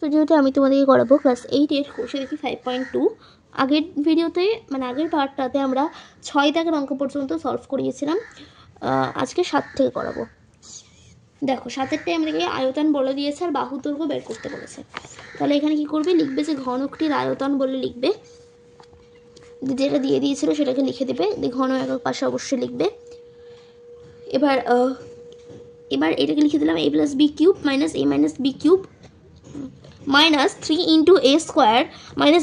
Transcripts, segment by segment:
ভিডিওতে আমি তোমাদেরকে করাবো ক্লাস 8 এর কোষে দেখি 5.2। আগের ভিডিওতে মানে আগের পার্টটাতে আমরা 6 দাগের অঙ্ক পর্যন্ত সলভ করিয়েছিলাম। আজকে 7 থেকে করাবো। দেখো 7এরটাই আমাদেরকে আয়তন বলে দিয়েছে আর বাহু দৈর্ঘ্য বের করতে বলেছে। তাহলে এখানে কি করবে, লিখবে যে ঘনকটির আয়তন বলে লিখবে, যেটা দিয়ে দিয়েছিল সেটাকে লিখে দেবে, ঘন একক পাশে অবশ্যই লিখবে। এবার এটাকে লিখে দিলাম a + b³ - a - b³ - 3 × a²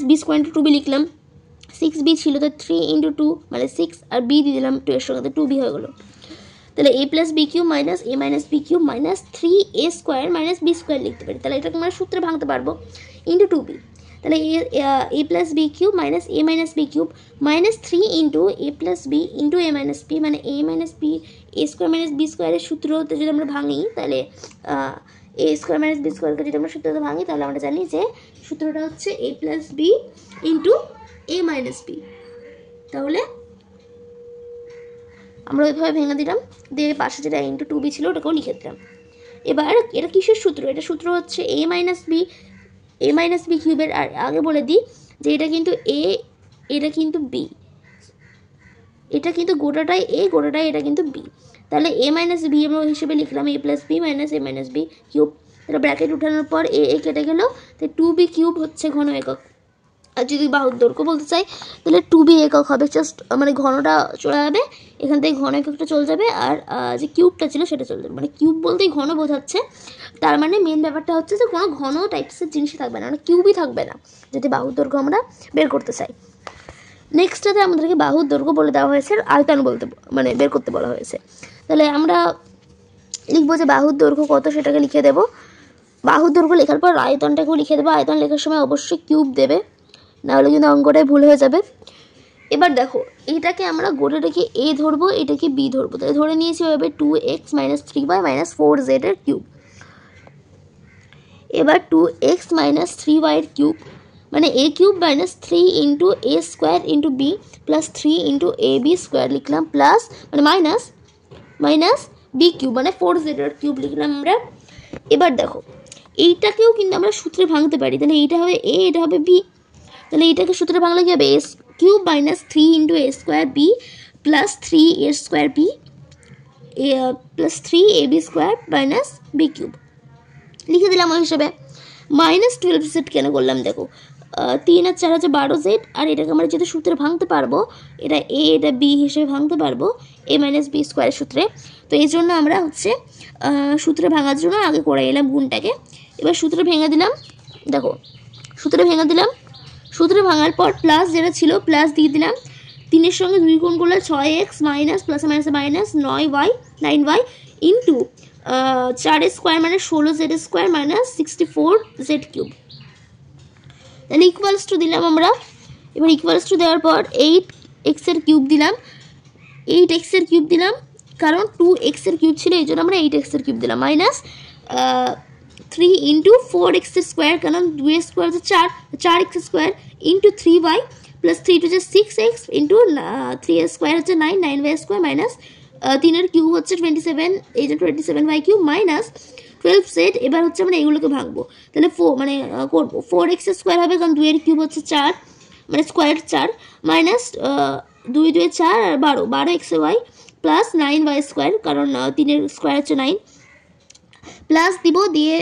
- b² * 2b লিখলাম। 6b ছিল তো 3 × 2 মানে 6 আর b দিয়ে দিলাম 2 এর সঙ্গে, 2b হয়ে গেল। তাহলে a + b³ - a - b³ - 3a² - b² লিখতে পারি। তাহলে এটাকে আমরা সূত্রে ভাঙতে পারবো × 2b। তাহলে a + b³ - a - b³ - 3 × a + b × a - b মানে a - b a² - b² এর সূত্রতে যদি আমরা ভাঙি, তাহলে a² - b² কে যদি আমরা সূত্রতে ভাঙি, তাহলে আমরা জানি যে সূত্রটা হচ্ছে a + b × a - b। তাহলে আমরা ওইভাবে ভেঙে দিলাম, দিয়ে পাশে যেটা × 2b ছিল ওটাকেও লিখে দিলাম। এবার এটা কিসের সূত্র? এটা সূত্র হচ্ছে a - b কিউবের। আর আগে বলে দিই যে এটা কিন্তু a, এটা কিন্তু b, এটা কিন্তু গোটাটাই a, গোটাটাই এটা কিন্তু b। তাহলে a - b আমরা হিসেবে লিখলাম a + b - a - b cube. তাহলে ব্র্যাকেট উঠানোর পর a কেটে গেল, তাই 2b³ হচ্ছে ঘন একক। আর যদি বাহুর দৈর্ঘ্য বলতে চাই তাহলে 2b একক হবে। জাস্ট মানে ঘনটা চলে যাবে, এখান থেকে ঘন এককটা চলে যাবে, আর যে কিউবটা ছিল সেটা চলে যাবে। মানে কিউব বলতেই ঘন বোঝাচ্ছে, তার মানে মেন ব্যাপারটা হচ্ছে যে কোনো ঘন টাইপসের জিনিসই থাকবে না, মানে কিউবই থাকবে না যদি বাহুর দৈর্ঘ্য আমরা বের করতে চাই। নেক্সটটাতে আমাদেরকে বাহুর দৈর্ঘ্য বলে দেওয়া হয়েছে, আয়তন বলতে মানে বের করতে বলা হয়েছে। তাহলে আমরা লিখবো যে বাহুর দৈর্ঘ্য কত সেটাকে লিখে দেবো। বাহুর দৈর্ঘ্য লেখার পর আয়তনটাকেও লিখে দেবো। আয়তন লেখার সময় অবশ্যই কিউব দেবে, নাহলে কিন্তু অঙ্কটাই ভুল হয়ে যাবে। এবার দেখো এটাকে আমরা গোটাটাকে a ধরবো, এটাকে b ধরবো। তাহলে ধরে নিয়েছি ওইভাবে 2x - 3y - 4z এর কিউব। এবার 2x - 3y এর কিউব মানে a³ - 3 × a² × b + 3 × ab² লিখলাম, প্লাস মানে মাইনাস b³ মানে 4z এর কিউব লিখলাম আমরা। এবার দেখো এইটাকেও কিন্তু আমরা সূত্রে ভাঙতে পারি। তাহলে এইটা হবে a, এটা হবে b। তাহলে এইটাকে সূত্রে ভাঙলে কি হবে, a³ - 3 × a² b + 3a² b + 3ab² - b³ লিখে দিলাম ওই হিসেবে। -12z কেন করলাম, দেখো 3 আর 4 হচ্ছে 12z, আর এটাকে আমরা যেহেতু সূত্রে ভাঙতে পারবো, এটা a এটা b হিসেবে ভাঙতে পারবো a - b² সূত্রে। তো এই জন্য আমরা হচ্ছে সূত্রে ভাঙার জন্য আগে করে এলাম গুণটাকে। এবার সূত্রে ভেঙে দিলাম, দেখো সূত্রে ভেঙে দিলাম। সূত্রে ভাঙার পর প্লাস যেটা ছিল প্লাস দিয়ে দিলাম। 3-এর সঙ্গে 2 গুণ করলে 6x - প্লাসে মাইনাসে মাইনাস 9y ইন্টু 4² মানে 16z² - 64z³ তাহলে ইকুয়ালস টু দিলাম আমরা। এবার ইকুয়ালস টু দেওয়ার পর 8x এর কিউব দিলাম, 8x এর কিউব দিলাম, কারণ 2x এর কিউব ছিল এই জন্য আমরা 8x এর কিউব দিলাম, মাইনাস 3 × 4x², কারণ 2x² হচ্ছে 4x² into 3y plus 3 × 6x into 3a² হচ্ছে 9y² মাইনাস 3 এর কিউব হচ্ছে 27, এই যে 27y³ মাইনাস 12z। এবার হচ্ছে আমরা এগুলোকে ভাঙবো, তাহলে মানে করবো 4x² হবে, কারণ 2 এর কিউব হচ্ছে 4 মানে স্কোয়ার 4 মাইনাস 2 2 4 আর 12xy প্লাস 9y², কারণ 3 এর স্কোয়ার হচ্ছে 9 প্লাস দিব দিয়ে।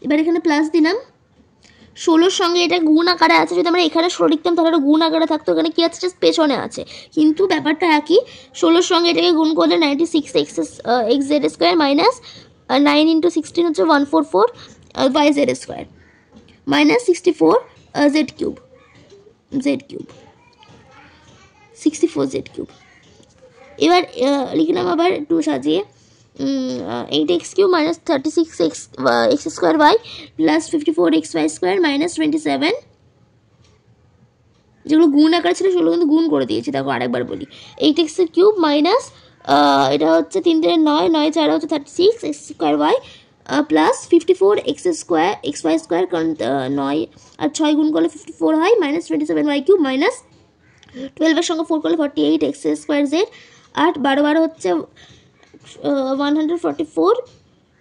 এবার এখানে প্লাস দিলাম। 16-র সঙ্গে এটা গুণ আকারে আছে, যদি আমরা এখানে 16 লিখতাম তাহলে এটা গুণ আকারে থাকতো, এখানে কি আছে জাস্ট পেছনে আছে, কিন্তু ব্যাপারটা একই। 16-র সঙ্গে এটাকে গুণ করলে 96xz² মাইনাস 9 × 16 হচ্ছে 144 yz² মাইনাস 64z³ 64z³। এবার লিখলাম আবার একটু সাজিয়ে 8x³ - 36x² plus 54xy² minus 27, যেগুলো গুণ আকার ছিল সেগুলো কিন্তু গুণ করে দিয়েছি। দেখো আরেকবার বলি, 8x³ মাইনাস এটা হচ্ছে 3 3 9 9 4 হচ্ছে 36x² প্লাস 54xy², কারণ 9 আর 6 গুণ করলে 54 হয়, মাইনাস 27y³ মাইনাস 12-এর সঙ্গে 4 করলে 48x² z, 8 12 12 হচ্ছে 144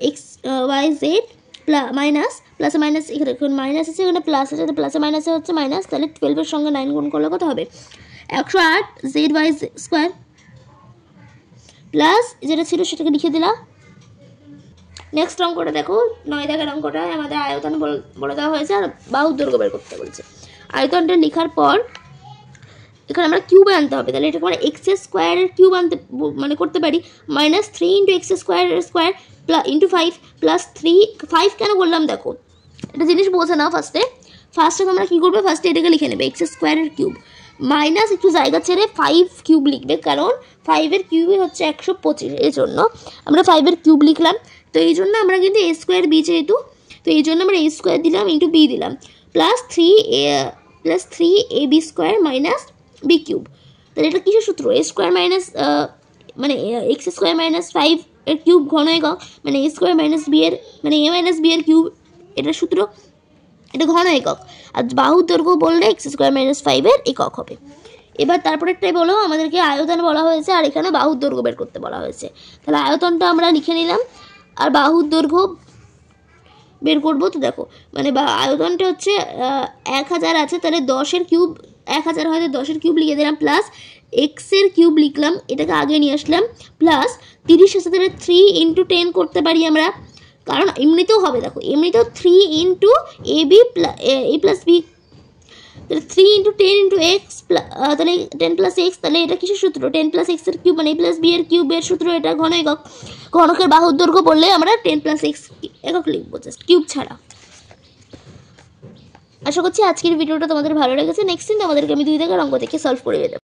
এক্স ওয়াই জেড মাইনাস প্লাসে মাইনাস, এখানে মাইনাস আছে এখানে প্লাস আছে, প্লাসে মাইনাসে হচ্ছে মাইনাস, তাহলে 12-এর সঙ্গে 9 গুণ করলে কত হবে 108 জেড ওয়াই স্কোয়ার প্লাস যেটা ছিল সেটাকে লিখে দিলাম। নেক্সট অঙ্কটা দেখো, 9 দাগের অঙ্কটায় আমাদের আয়তন বলে দেওয়া হয়েছে আর বাহুর দৈর্ঘ্য বের করতে বলছে। আয়তনটা লেখার পর এখানে আমরা কিউবে আনতে হবে, তাহলে এটা আমরা এক্স স্কোয়ারের কিউব আনতে মানে করতে পারি -3 ইন্টু এক্স স্কোয়ারের স্কোয়ার ইন্টু 5 প্লাস 5 কেন বললাম দেখো, একটা জিনিস বোঝে নাও। ফার্স্টে তোমরা কী করবে, ফার্স্টে এটাকে লিখে নেবে এক্স স্কোয়ারের কিউব মাইনাস একটু জায়গা ছেড়ে 5 কিউব লিখবে, কারণ 5-এর কিউবই হচ্ছে 125, এই জন্য আমরা 5-এর কিউব লিখলাম। তো এই জন্য আমরা কিন্তু এ স্কোয়ার বি যেহেতু, তো এই জন্য আমরা এ স্কোয়ার দিলাম ইন্টু বি দিলাম plus 3 A B square minus B cube. তাহলে এটা কিসের সূত্র, এ স্কোয়ার মাইনাস মানে এক্স স্কোয়ার মাইনাস 5 এর কিউব ঘন একক, মানে এ স্কোয়ার মাইনাস বি এর মানে এ মাইনাস বি এর কিউব, এটার সূত্র, এটা ঘন একক। আর বাহুর দৈর্ঘ্য বললে এক্স স্কোয়ার মাইনাস 5-এর একক হবে। এবার তারপরেরটাই বলো, আমাদেরকে আয়তন বলা হয়েছে আর এখানে বাহুর দৈর্ঘ্য বের করতে বলা হয়েছে। তাহলে আয়তনটা আমরা লিখে নিলাম আর বাহুর দৈর্ঘ্য বের করবো। তো দেখো মানে আয়তনটা হচ্ছে 1000 আছে, তাহলে 10-এর কিউব 1000 হয়তো 10-এর কিউব লিখে দিলাম প্লাস এক্সের কিউব লিখলাম, এটাকে আগে নিয়ে আসলাম প্লাস 30 আছে, তাহলে 3 ইন্টু 10 করতে পারি আমরা, কারণ এমনিতেও হবে দেখো, এমনিতেও 3 into A B A plus B, তাহলে 3 ইন্টু 10 ইন্টু এক্স তাহলে 10 প্লাস এক্স, তাহলে এটা কিসের সূত্র 10 প্লাস এক্সের কিউব মানে এ প্লাস বি এর কিউবের সূত্র, এটা ঘন একক। ঘনকের বাহুর দৈর্ঘ্য বললে আমরা 10 প্লাস এক্স একক লিখবো, জাস্ট কিউব ছাড়া। আশা করছি আজকের ভিডিওটা তোমাদের ভালো লেগেছে। নেক্সট দিন আমাদেরকে আমি 2 দাগের অঙ্ক থেকে সলভ করে দেবো।